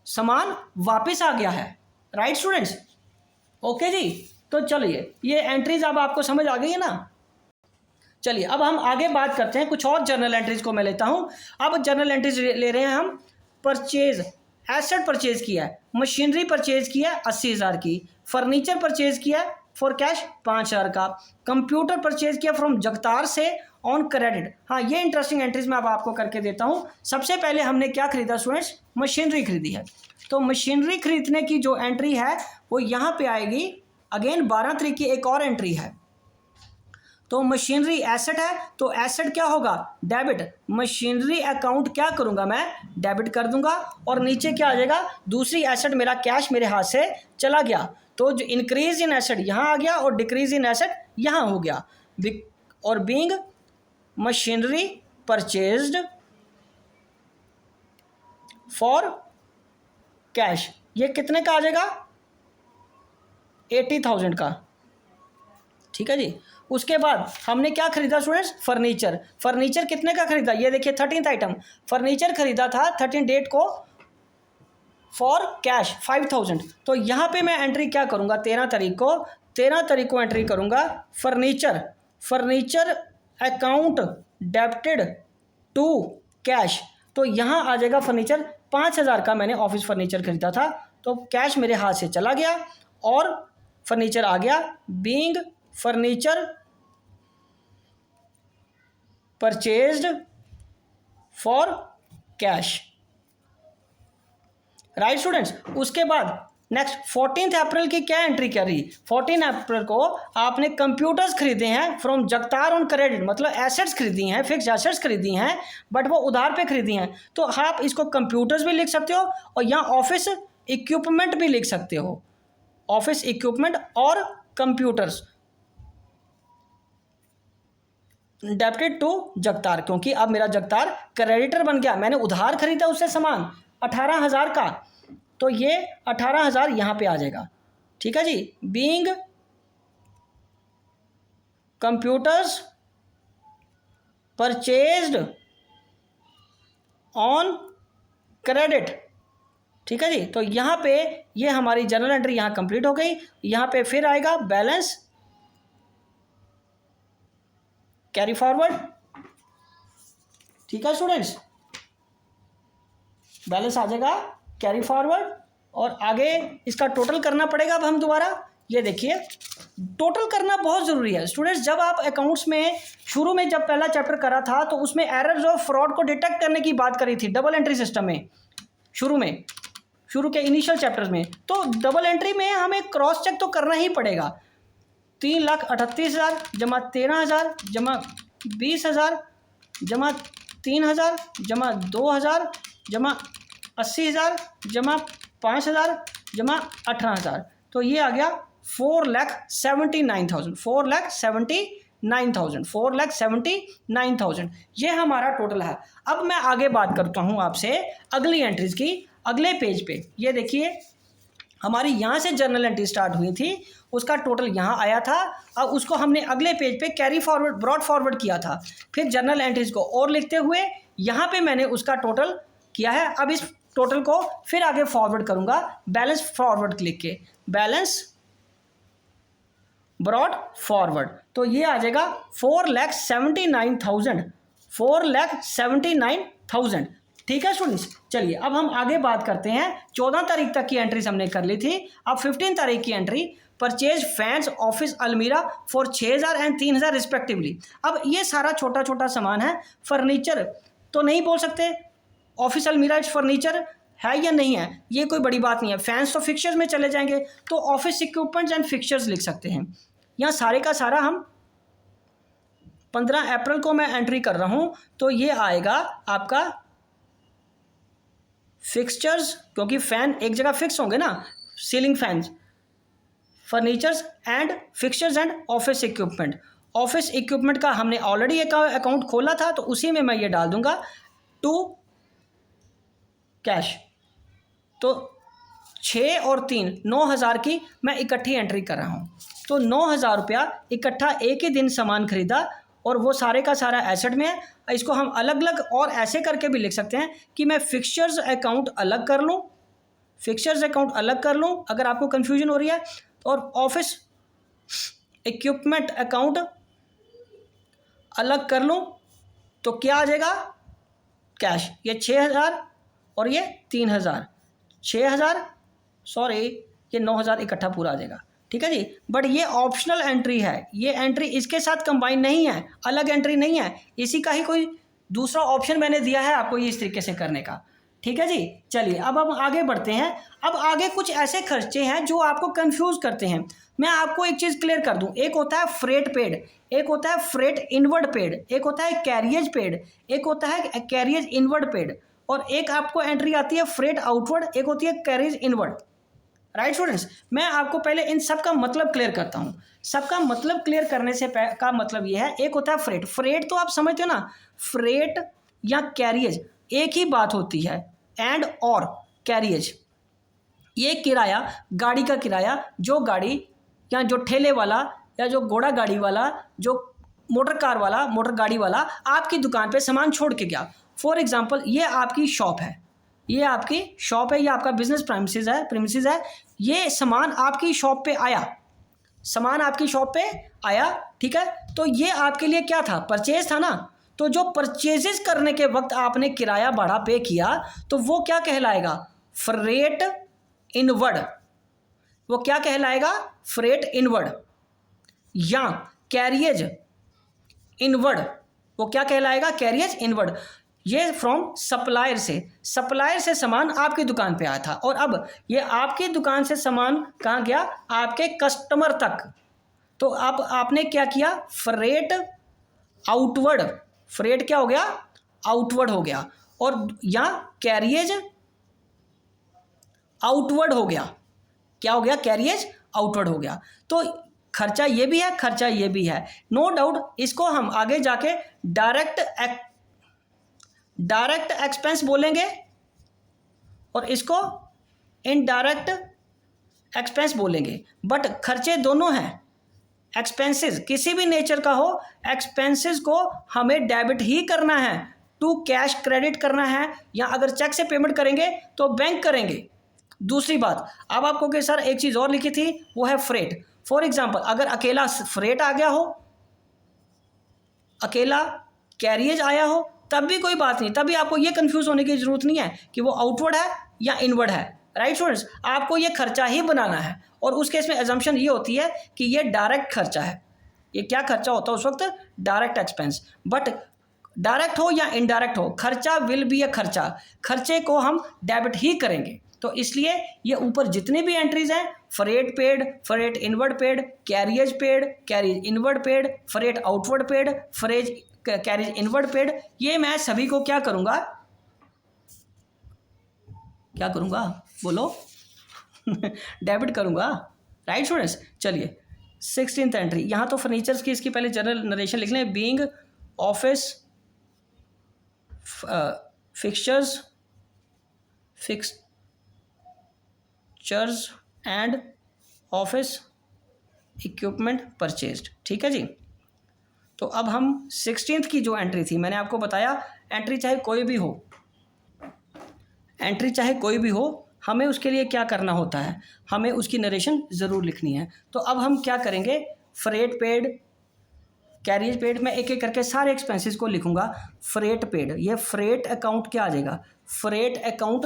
सामान वापस आ गया है, राइट स्टूडेंट्स। ओके जी। तो चलिए ये एंट्रीज अब आपको समझ आ गई है ना। चलिए अब हम आगे बात करते हैं, कुछ और जर्नल एंट्रीज को मैं लेता हूं। अब जर्नल एंट्रीज ले रहे हैं हम। परचेज, एसेट परचेज किया है, मशीनरी परचेज किया है 80,000 की, फर्नीचर परचेज किया है फॉर कैश 5,000 का, कंप्यूटर परचेज किया फ्रॉम जगतार से ऑन क्रेडिट। हाँ, ये इंटरेस्टिंग एंट्रीज मैं अब आपको करके देता हूँ। सबसे पहले हमने क्या खरीदा स्टूडेंट्स? मशीनरी खरीदी है। तो मशीनरी खरीदने की जो एंट्री है वो यहाँ पे आएगी। अगेन 12 तारीख की एक और एंट्री है। तो मशीनरी एसेट है तो एसेट क्या होगा? डेबिट। मशीनरी अकाउंट क्या करूंगा मैं? डेबिट कर दूंगा। और नीचे क्या आ जाएगा? दूसरी एसेट मेरा कैश मेरे हाथ से चला गया, तो जो इंक्रीज इन एसेट यहाँ आ गया और डिक्रीज इन एसेट यहाँ हो गया। और being machinery purchased for cash, ये कितने का आ जाएगा? 80,000 का। ठीक है जी। उसके बाद हमने क्या खरीदा स्टूडेंट्स? फर्नीचर। फर्नीचर कितने का खरीदा? ये देखिए 13th आइटम फर्नीचर खरीदा था 13 डेट को फॉर कैश 5,000। तो यहाँ पे मैं एंट्री क्या करूँगा? 13 तारीख को एंट्री करूँगा furniture account debited to cash. तो यहाँ आ जाएगा फर्नीचर 5,000 का मैंने ऑफिस फर्नीचर खरीदा था, तो कैश मेरे हाथ से चला गया और फर्नीचर आ गया। Being furniture purchased for cash, right students. उसके बाद नेक्स्ट 14 अप्रैल की क्या एंट्री कर रही? 14 अप्रैल को आपने कंप्यूटर्स खरीदे हैं फ्रॉम जगतार ऑन क्रेडिट, मतलब एसेट्स खरीदी हैं, फिक्स एसेट्स खरीदी हैं, बट वो उधार पे खरीदी हैं। तो आप इसको कंप्यूटर्स भी लिख सकते हो और यहाँ ऑफिस इक्विपमेंट भी लिख सकते हो। ऑफिस इक्विपमेंट और कंप्यूटर्स डेबिटेड टू जगतार, क्योंकि अब मेरा जगतार क्रेडिटर बन गया, मैंने उधार खरीदा उससे सामान 18,000 का, तो ये 18,000 यहाँ पे आ जाएगा। ठीक है जी। Being computers purchased on credit. ठीक है जी, तो यहाँ पे ये हमारी जर्नल एंट्री यहाँ कंप्लीट हो गई। यहाँ पे फिर आएगा बैलेंस कैरी फॉरवर्ड। ठीक है स्टूडेंट्स, बैलेंस आ जाएगा कैरी फॉरवर्ड और आगे इसका टोटल करना पड़ेगा। अब हम दोबारा ये देखिए, टोटल करना बहुत ज़रूरी है स्टूडेंट्स। जब आप अकाउंट्स में शुरू में जब पहला चैप्टर करा था तो उसमें एरर्स और फ्रॉड को डिटेक्ट करने की बात करी थी डबल एंट्री सिस्टम में, शुरू के इनिशियल चैप्टर्स में। तो डबल एंट्री में हमें क्रॉस चेक तो करना ही पड़ेगा। 3,38,000 जमा 13,000 जमा 20,000 जमा 3,000 जमा 2,000 जमा 80,000 जमा 5,000 जमा 18,000। तो ये आ गया 4,79,000, 4,79,000 ये हमारा टोटल है। अब मैं आगे बात करता हूँ आपसे अगली एंट्रीज की। अगले पेज पे ये देखिए, हमारी यहाँ से जर्नल एंट्री स्टार्ट हुई थी, उसका टोटल यहाँ आया था। अब उसको हमने अगले पेज पे कैरी फॉरवर्ड ब्रॉड फॉरवर्ड किया था। फिर जर्नल एंट्रीज को और लिखते हुए यहाँ पे मैंने उसका टोटल किया है। अब इस टोटल को फिर आगे फॉरवर्ड करूँगा बैलेंस फॉरवर्ड क्लिक के, बैलेंस ब्रॉड फॉरवर्ड। तो ये आ जाएगा 4,79,000। ठीक है स्टूडेंट्स, चलिए अब हम आगे बात करते हैं। 14 तारीख तक की एंट्रीज हमने कर ली थी। अब 15 तारीख की एंट्री, परचेज फैंस ऑफिस अलमीरा फॉर 6,000 एंड 3,000 रिस्पेक्टिवली। अब ये सारा छोटा छोटा सामान है, फर्नीचर तो नहीं बोल सकते, ऑफिस अलमीरा फर्नीचर है या नहीं है, ये कोई बड़ी बात नहीं है। फैंस तो फिक्चर्स में चले जाएंगे, तो ऑफिस इक्विपमेंट्स एंड फिक्चर्स लिख सकते हैं। यहाँ सारे का सारा हम 15 अप्रैल को मैं एंट्री कर रहा हूँ, तो ये आएगा आपका फिक्सचर्स, क्योंकि फैन एक जगह फिक्स होंगे ना, ceiling fans, furnitures and fixtures and office equipment. Office equipment का हमने ऑलरेडी एक अकाउंट खोला था, तो उसी में मैं ये डाल दूंगा टू कैश। तो 6 और 3 9,000 की मैं इकट्ठी एंट्री कर रहा हूँ। तो 9,000 रुपया इकट्ठा एक ही दिन सामान खरीदा और वो सारे का सारा एसेट में है। इसको हम अलग अलग और ऐसे करके भी लिख सकते हैं कि मैं फिक्सचर्स अकाउंट अलग कर लूँ, फिक्सचर्स अकाउंट अलग कर लूँ अगर आपको कन्फ्यूजन हो रही है, और ऑफिस इक्विपमेंट अकाउंट अलग कर लूँ, तो क्या आ जाएगा कैश। ये 6,000 और ये 3,000, 6,000 सॉरी ये 9,000 इकट्ठा पूरा आ जाएगा। ठीक है जी, बट ये ऑप्शनल एंट्री है, ये एंट्री इसके साथ कंबाइन नहीं है, अलग एंट्री नहीं है, इसी का ही कोई दूसरा ऑप्शन मैंने दिया है आपको ये इस तरीके से करने का। ठीक है जी, चलिए अब हम आगे बढ़ते हैं। अब आगे कुछ ऐसे खर्चे हैं जो आपको कंफ्यूज करते हैं। मैं आपको एक चीज़ क्लियर कर दूं, एक होता है फ्रेट पेड, एक होता है फ्रेट इनवर्ड पेड, एक होता है कैरियज पेड, एक होता है कैरियज इनवर्ड पेड, और एक आपको एंट्री आती है फ्रेट आउटवर्ड, एक होती है कैरियज इनवर्ड। राइट स्टूडेंट्स, मैं आपको पहले इन सब का मतलब क्लियर करता हूँ। सबका मतलब क्लियर करने से का मतलब ये है, एक होता है फ्रेट। फ्रेट तो आप समझते हो ना, फ्रेट या कैरियज एक ही बात होती है, एंड और कैरियज ये किराया, गाड़ी का किराया, जो गाड़ी या जो ठेले वाला या जो घोड़ा गाड़ी वाला, जो मोटर कार वाला, मोटर गाड़ी वाला आपकी दुकान पे सामान छोड़ के गया। फॉर एग्जांपल ये आपकी शॉप है, ये आपकी शॉप है, ये आपका बिजनेस प्रीमिसेस है, ये सामान आपकी शॉप पे आया, सामान आपकी शॉप पे आया। ठीक है, तो ये आपके लिए क्या था, परचेज था ना। तो जो परचेजेस करने के वक्त आपने किराया भाड़ा पे किया, तो वो क्या कहलाएगा, फ्रेट इनवर्ड। वो क्या कहलाएगा, फ्रेट इनवर्ड। या कैरियज इनवर्ड, वो क्या कहलाएगा, कैरियज इनवर्ड। ये फ्रॉम सप्लायर से सामान आपकी दुकान पे आया था, और अब ये आपकी दुकान से सामान कहाँ गया, आपके कस्टमर तक। तो अब आपने क्या किया, फ्रेट आउटवर्ड, फ्रेट क्या हो गया, आउटवर्ड हो गया, और यहाँ कैरियज आउटवर्ड हो गया। क्या हो गया, कैरियज आउटवर्ड हो गया। तो खर्चा ये भी है, खर्चा ये भी है, नो डाउट। इसको हम आगे जाके डायरेक्ट एक्सपेंस बोलेंगे और इसको इनडायरेक्ट एक्सपेंस बोलेंगे, बट खर्चे दोनों हैं। एक्सपेंसेस किसी भी नेचर का हो, एक्सपेंसेस को हमें डेबिट ही करना है, टू कैश क्रेडिट करना है, या अगर चेक से पेमेंट करेंगे तो बैंक करेंगे। दूसरी बात, अब आपको कि सर एक चीज़ और लिखी थी, वो है फ्रेट। फॉर एग्जाम्पल अगर अकेला फ्रेट आ गया हो, अकेला कैरियज आया हो, तब भी कोई बात नहीं, तभी आपको ये कंफ्यूज होने की जरूरत नहीं है कि वो आउटवर्ड है या इनवर्ड है। राइट स्टूडेंट्स, आपको ये खर्चा ही बनाना है, और उस केस में एजम्पशन ये होती है कि ये डायरेक्ट खर्चा है। ये क्या खर्चा होता है उस वक्त? Direct expense. बट डायरेक्ट हो या इनडायरेक्ट हो, खर्चा विल बी अ खर्चा, खर्चे को हम डेबिट ही करेंगे। तो इसलिए ये ऊपर जितने भी एंट्रीज हैं, freight paid, freight inward paid, carriage paid, carriage inward paid, freight outward paid, phrase carriage inward paid, ये मैं सभी को क्या करूंगा, क्या करूंगा बोलो डेबिट करूंगा। राइट स्टूडेंट्स, चलिए 16th एंट्री, यहाँ तो फर्नीचर्स की इसकी पहले जनरल नरेशन लिख लें। Being office fixtures and office equipment purchased. ठीक है जी। तो अब हम 16th की जो एंट्री थी, मैंने आपको बताया एंट्री चाहे कोई भी हो, एंट्री चाहे कोई भी हो, हमें उसके लिए क्या करना होता है, हमें उसकी नरेशन ज़रूर लिखनी है। तो अब हम क्या करेंगे, फ्रेट पेड, कैरियज पेड, मैं एक एक करके सारे एक्सपेंसेस को लिखूंगा। फ्रेट पेड, ये फ्रेट अकाउंट क्या आ जाएगा, फ्रेट अकाउंट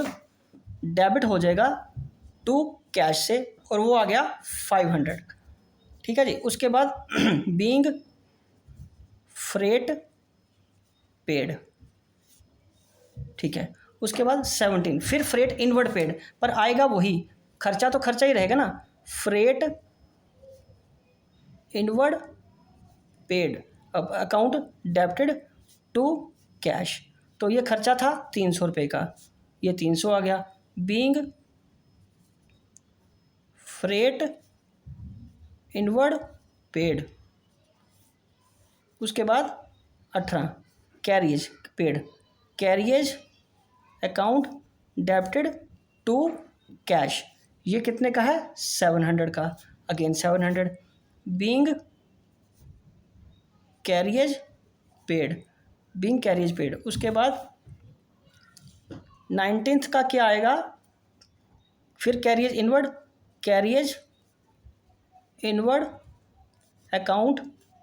डेबिट हो जाएगा टू कैश से, और वो आ गया 500। ठीक है जी। उसके बाद बीइंग फ्रेट पेड, ठीक है। उसके बाद 17 फिर फ्रेट इनवर्ड पेड, पर आएगा वही खर्चा, तो खर्चा ही रहेगा ना, freight inward paid account debited to cash. तो ये खर्चा था 300 रुपये का, ये 300 आ गया। बीइंग फ्रेट इनवर्ड पेड, उसके बाद 18 carriage paid, carriage account debited to cash, ये कितने का है, 700 का, again 700। Being carriage paid, being carriage paid, उसके बाद 19th का क्या आएगा, फिर carriage inward, carriage inward account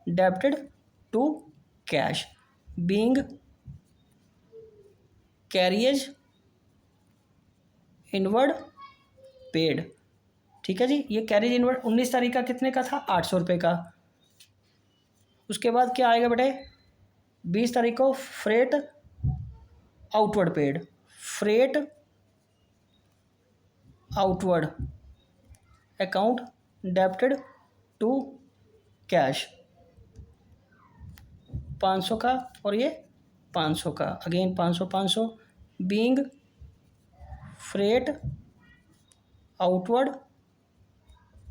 debited to cash, being carriage inward paid. ठीक है जी। ये कैरियज इनवर्ड 19 तारीख का कितने का था, 800 रुपये का। उसके बाद क्या आएगा बेटे, 20 तारीख को freight outward paid, freight outward account debited to cash, 500 का, और ये 500 का, again 500। Being freight outward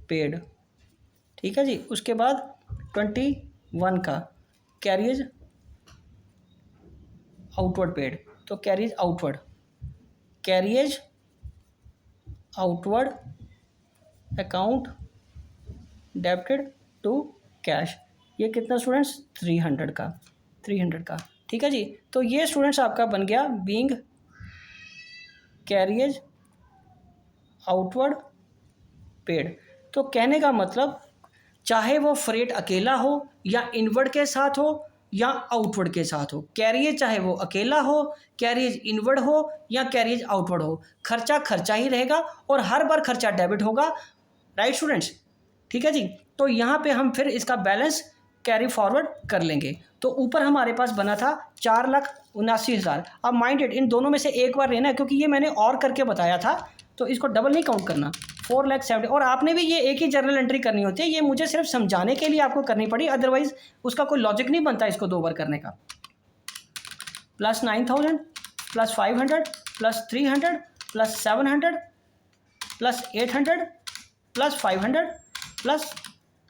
paid. ठीक है जी। उसके बाद 21 का कैरियज आउटवर्ड पेड, तो carriage outward account debited to cash, ये कितना स्टूडेंट्स, 300 का। ठीक है जी। तो ये स्टूडेंट्स आपका बन गया बीइंग कैरियज आउटवर्ड पेड। तो कहने का मतलब, चाहे वो फ्रेट अकेला हो या इनवर्ड के साथ हो या आउटवर्ड के साथ हो, कैरियज चाहे वो अकेला हो, कैरियज इनवर्ड हो या कैरियज आउटवर्ड हो, खर्चा खर्चा ही रहेगा और हर बार खर्चा डेबिट होगा। राइट स्टूडेंट्स, ठीक है जी। तो यहाँ पे हम फिर इसका बैलेंस कैरी फॉरवर्ड कर लेंगे। तो ऊपर हमारे पास बना था 4,79,000। अब माइंडेड इन दोनों में से एक बार लेना है, क्योंकि ये मैंने और करके बताया था, तो इसको डबल नहीं काउंट करना। 4,70,000, और आपने भी ये एक ही जर्नल एंट्री करनी होती है, ये मुझे सिर्फ समझाने के लिए आपको करनी पड़ी, अदरवाइज उसका कोई लॉजिक नहीं बनता इसको 2 बार करने का। Plus 9,000 plus 500 plus 300 plus 700 plus 800 plus 500 plus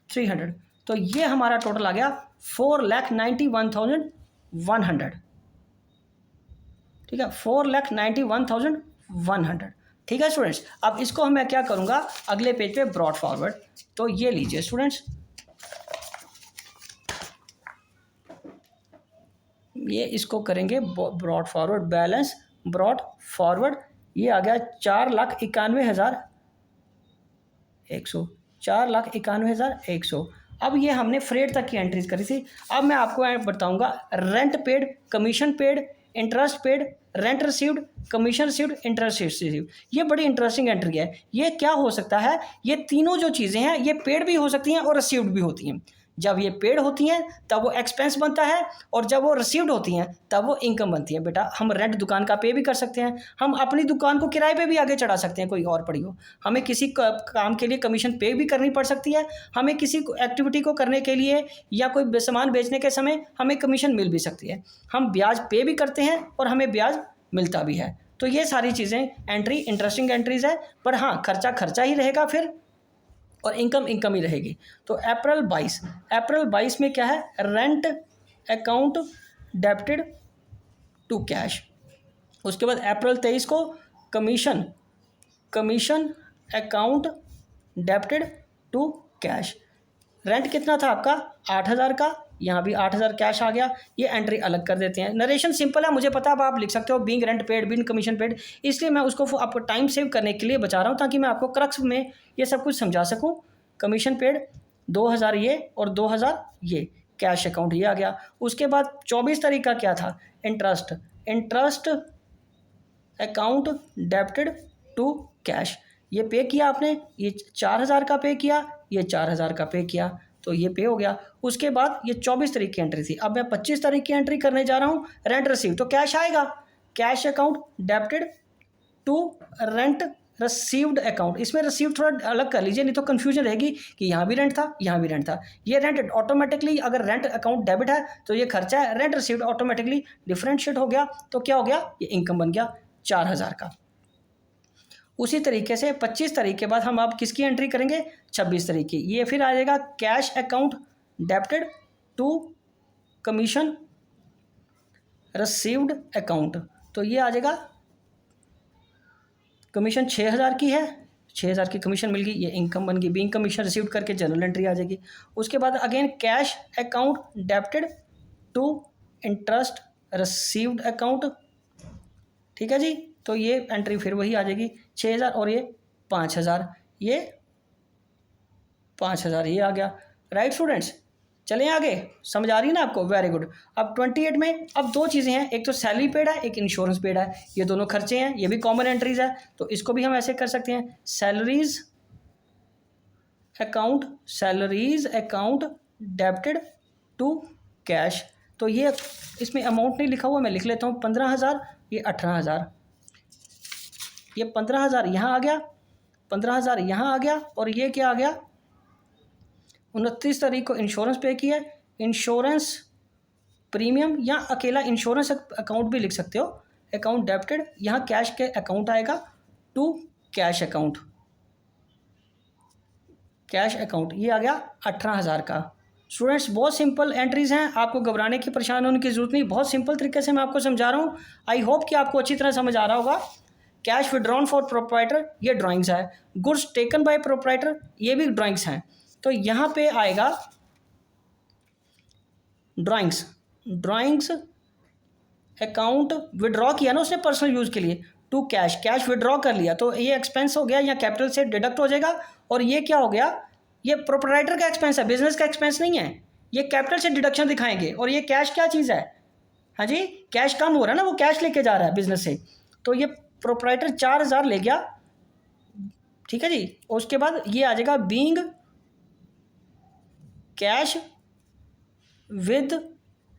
300, तो ये हमारा टोटल आ गया 4,91,100। ठीक है, 4,91,100। ठीक है स्टूडेंट्स। अब इसको मैं क्या करूँगा, अगले पेज पे ब्रॉड फॉरवर्ड। तो ये लीजिए स्टूडेंट्स, ये इसको करेंगे brought forward, balance brought forward. ये आ गया 4,91,100, 4,91,100। अब ये हमने फ्रेट तक की एंट्रीज करी थी। अब मैं आपको बताऊंगा rent paid, commission paid, interest paid, rent received, commission received, interest received. ये बड़ी इंटरेस्टिंग एंट्री है। ये क्या हो सकता है, ये तीनों जो चीज़ें हैं ये पेड भी हो सकती हैं और रिसीव्ड भी होती हैं। जब ये पेड होती हैं तब वो एक्सपेंस बनता है, और जब वो रिसीव्ड होती हैं तब वो इनकम बनती है। बेटा हम रेंट दुकान का पे भी कर सकते हैं, हम अपनी दुकान को किराए पे भी आगे चढ़ा सकते हैं, कोई और पड़ी हो। हमें किसी काम के लिए कमीशन पे भी करनी पड़ सकती है, हमें किसी एक्टिविटी को करने के लिए या कोई सामान बेचने के समय हमें कमीशन मिल भी सकती है। हम ब्याज पे भी करते हैं और हमें ब्याज मिलता भी है। तो ये सारी चीज़ें एंट्री इंटरेस्टिंग एंट्रीज है। पर हाँ, खर्चा खर्चा ही रहेगा फिर, और इनकम इनकम ही रहेगी। तो अप्रैल 22 में क्या है, rent account debited to cash. उसके बाद अप्रैल 23 को commission account debited to cash. Rent कितना था आपका, 8,000 का, यहाँ भी 8,000 कैश आ गया। ये एंट्री अलग कर देते हैं। नरेशन सिंपल है, मुझे पता है, अब आप लिख सकते हो being rent paid, being commission paid, इसलिए मैं उसको आपको टाइम सेव करने के लिए बचा रहा हूँ, ताकि मैं आपको क्रक्स में ये सब कुछ समझा सकूँ। कमीशन पेड 2,000 ये और 2,000 ये, कैश अकाउंट ये आ गया। उसके बाद 24 तारीख का क्या था, interest account debited to cash. ये पे किया आपने, ये 4,000 का पे किया, ये 4,000 का पे किया, तो ये पे हो गया। उसके बाद ये 24 तारीख की एंट्री थी। अब मैं 25 तारीख की एंट्री करने जा रहा हूँ, रेंट रिसीव, तो कैश आएगा, cash account debited to rent received account. इसमें रिसीव्ड थोड़ा अलग कर लीजिए, नहीं तो कंफ्यूजन रहेगी कि यहाँ भी रेंट था, यहाँ भी रेंट था। ये रेंट ऑटोमेटिकली, अगर रेंट अकाउंट डेबिट है तो ये खर्चा है, रेंट रिसीव्ड ऑटोमेटिकली डिफरेंशिएट हो गया, तो क्या हो गया, ये इनकम बन गया 4,000 का। उसी तरीके से 25 तारीख के बाद हम अब किसकी एंट्री करेंगे, 26 तारीख की। ये फिर आ जाएगा cash account debited to commission received account. तो ये आ जाएगा, कमीशन 6,000 की है, 6,000 की कमीशन मिल गई, ये इनकम बन गई। बीइंग कमीशन रिसीव्ड करके जनरल एंट्री आ जाएगी। उसके बाद again cash account debited to interest received account. ठीक है जी, तो ये एंट्री फिर वही आ जाएगी 6,000 और ये 5,000, ये 5,000 ये आ गया। राइट स्टूडेंट्स, चलें आगे, समझ आ रही है ना आपको, वेरी गुड। अब 28 में अब दो चीज़ें हैं, एक तो सैलरी पेड है, एक इंश्योरेंस पेड है। ये दोनों खर्चे हैं, ये भी कॉमन एंट्रीज है, तो इसको भी हम ऐसे कर सकते हैं, salaries account debited to cash. तो ये इसमें अमाउंट नहीं लिखा हुआ, मैं लिख लेता हूँ 15,000, ये 18,000, ये 15,000 यहाँ आ गया, 15,000 यहाँ आ गया, और ये क्या आ गया, 29 तारीख को इंश्योरेंस पे किया, इंश्योरेंस प्रीमियम, या अकेला इंश्योरेंस अकाउंट भी लिख सकते हो, अकाउंट डेबिटेड, यहाँ कैश के अकाउंट आएगा टू कैश अकाउंट, ये आ गया 18,000 का। स्टूडेंट्स बहुत सिंपल एंट्रीज हैं, आपको घबराने की, परेशान होने की जरूरत नहीं, बहुत सिंपल तरीके से मैं आपको समझा रहा हूँ। आई होप कि आपको अच्छी तरह समझ आ रहा होगा। कैश विड्रॉन फॉर प्रोप्राइटर, ये ड्राइंग्स है। गुड्स टेकन बाय प्रोप्राइटर, ये भी ड्राइंग्स हैं। तो यहाँ पे आएगा ड्राइंग्स अकाउंट विड्रॉ किया ना उसने पर्सनल यूज़ के लिए, टू कैश विड्रॉ कर लिया, तो ये एक्सपेंस हो गया, या कैपिटल से डिडक्ट हो जाएगा। और ये क्या हो गया, ये प्रोप्राइटर का एक्सपेंस है, बिजनेस का एक्सपेंस नहीं है, ये कैपिटल से डिडक्शन दिखाएंगे। और ये कैश क्या चीज़ है, हाँ जी, कैश कम हो रहा है ना, वो कैश लेके जा रहा है बिजनेस से, तो ये प्रोप्राइटर 4,000 ले गया। ठीक है जी, उसके बाद ये आ जाएगा being cash with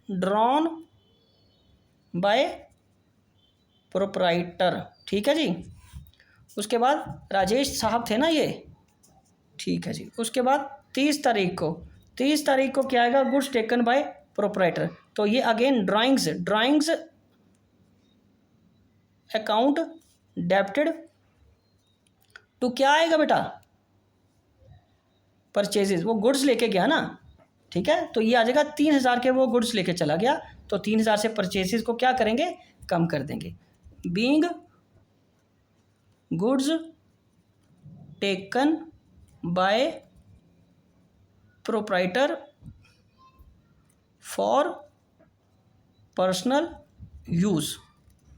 drawn by proprietor. ठीक है जी, उसके बाद राजेश साहब थे ना ये, ठीक है जी। उसके बाद 30 तारीख को क्या आएगा, गुड्स टेकन बाय प्रोप्राइटर, तो ये again drawings account debited to क्या आएगा बेटा, परचेजेस, वो गुड्स लेके गया ना, ठीक है, तो ये आ जाएगा 3,000 के, वो गुड्स लेके चला गया, तो 3,000 से परचेजेस को क्या करेंगे, कम कर देंगे। Being goods taken by proprietor for personal use,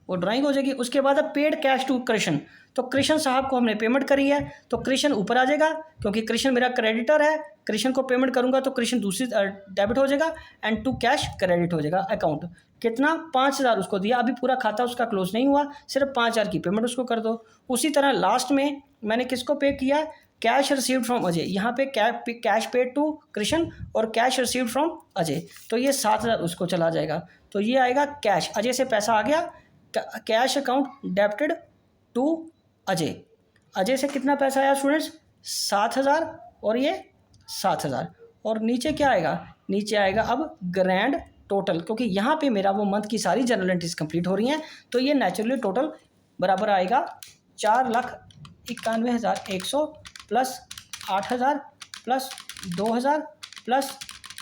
वो ड्राइंग हो जाएगी। उसके बाद अब पेड कैश टू कृष्ण, तो कृष्ण साहब को हमने पेमेंट करी है तो कृष्ण ऊपर आ जाएगा, क्योंकि कृष्ण मेरा क्रेडिटर है। कृष्ण को पेमेंट करूंगा तो कृष्ण दूसरी डेबिट हो जाएगा एंड टू कैश क्रेडिट हो जाएगा। अकाउंट कितना 5,000 उसको दिया, अभी पूरा खाता उसका क्लोज नहीं हुआ, सिर्फ 5,000 की पेमेंट उसको कर दो। उसी तरह लास्ट में मैंने किसको पे किया, कैश रिसीव्ड फ्रॉम अजय, यहाँ पे कैश पेड टू कृष्ण और कैश रिसीव्ड फ्रॉम अजय, तो ये 7,000 उसको चला जाएगा। तो ये आएगा कैश, अजय से पैसा आ गया, cash account debited to Ajay. Ajay से कितना पैसा आया स्टूडेंट्स, 7,000 और ये 7,000। और नीचे क्या आएगा, नीचे आएगा अब ग्रैंड टोटल, क्योंकि यहाँ पे मेरा वो मंथ की सारी जनरल एंट्रीज कंप्लीट हो रही हैं, तो ये नेचुरली टोटल बराबर आएगा 4,91,100 plus 8,000 plus 2,000 plus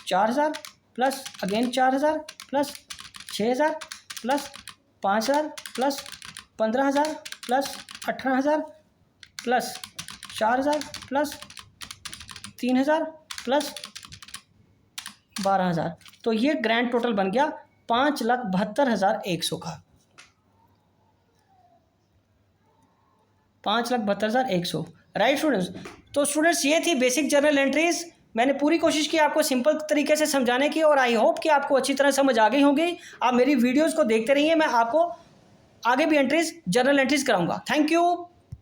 4,000 plus again 4,000 plus 6,000 plus 5,000 plus 15,000 plus 18,000 plus 4,000 plus 3,000 plus 12,000। तो ये ग्रैंड टोटल बन गया 5,72,100 का, 5,72,100, राइट स्टूडेंट्स। तो स्टूडेंट्स ये थी बेसिक जर्नल एंट्रीज। मैंने पूरी कोशिश की आपको सिंपल तरीके से समझाने की और आई होप कि आपको अच्छी तरह समझ आ गई होगी। आप मेरी वीडियोस को देखते रहिए, मैं आपको आगे भी एंट्रीज जर्नल एंट्रीज कराऊंगा। Thank you.